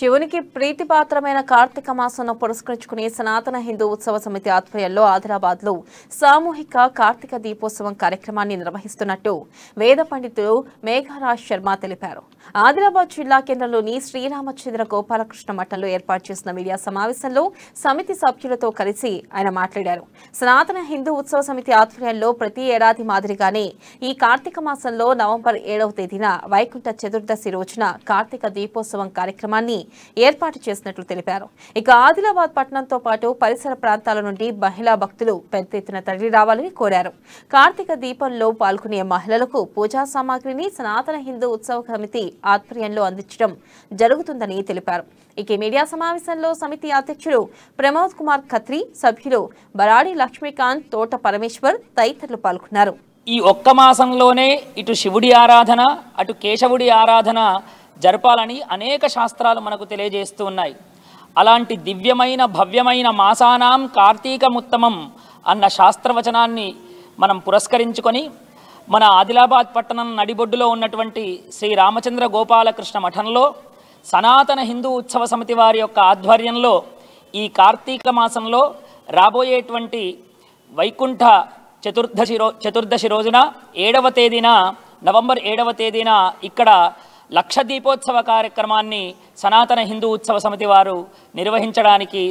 శివునికి ప్రీతిపాత్రమైన కార్తీక మాసంను పురస్కరించుకుని సనాతన హిందూ ఉత్సవ సమితి ఆధ్వర్యంలో ఆదిలాబాద్ లో సామూహిక కార్తీక దీపోత్సవం కార్యక్రమాన్ని నిర్వహిస్తున్నట్టు వేద పండితులు మేఘరాజ్ శర్మ తెలిపారు. ఆదిలాబాద్ జిల్లా కేంద్రంలోని శ్రీరామచంద్ర గోపాలకృష్ణ మఠంలో ఏర్పాటు చేసిన మీడియా సమావేశంలో సమితి సభ్యులతో కలిసి ఆయన మాట్లాడారు. సనాతన హిందూ ఉత్సవ సమితి ఆధ్వర్యంలో ప్రతి ఏడాది మాదిరిగానే ఈ కార్తీక మాసంలో నవంబర్ 7వ తేదీన వైకుంఠ చతుర్దశి రోజున కార్తీక దీపోత్సవం కార్యక్రమాన్ని ఏర్పాటు చేసినట్లు తెలిపారు. ఇక ఆదిలాబాద్ పట్టణంతో పాటు పరిసర ప్రాంతాల నుండి మహిళా భక్తులు పెద్ద ఎత్తున తరలి రావాలని కోరారు. కార్తీక దీపంలో పాల్గొనే మహిళలకు పూజా సామాగ్రిని సనాతన హిందూ ఉత్సవ సమితి ఆధ్వర్యంలో అందించడం జరుగుతుందని తెలిపారు. ఇక మీడియా సమావేశంలో సమితి అధ్యక్షుడు ప్రమోద్ కుమార్ ఖత్రి, సభ్యులు బరాడి లక్ష్మీకాంత్, తోట పరమేశ్వర్ తదితరులు పాల్గొన్నారు. ఈ ఒక్క మాసంలోనే ఇటు శివుడి ఆరాధన అటు కేశవుడి ఆరాధన జరపాలని అనేక శాస్త్రాలు మనకు తెలియజేస్తూ ఉన్నాయి. అలాంటి దివ్యమైన భవ్యమైన మాసానాం కార్తీకముత్తమం అన్న శాస్త్రవచనాన్ని మనం పురస్కరించుకొని మన ఆదిలాబాద్ పట్టణం నడిబొడ్డులో ఉన్నటువంటి శ్రీ రామచంద్ర గోపాలకృష్ణ మఠంలో సనాతన హిందూ ఉత్సవ సమితి వారి యొక్క ఆధ్వర్యంలో ఈ కార్తీక మాసంలో రాబోయేటువంటి వైకుంఠ చతుర్దశి రోజున 7వ తేదీన నవంబర్ 7వ తేదీన ఇక్కడ లక్ష దీపోత్సవ కార్యక్రమాన్ని సనాతన హిందూ ఉత్సవ సమితి వారు నిర్వహించడానికి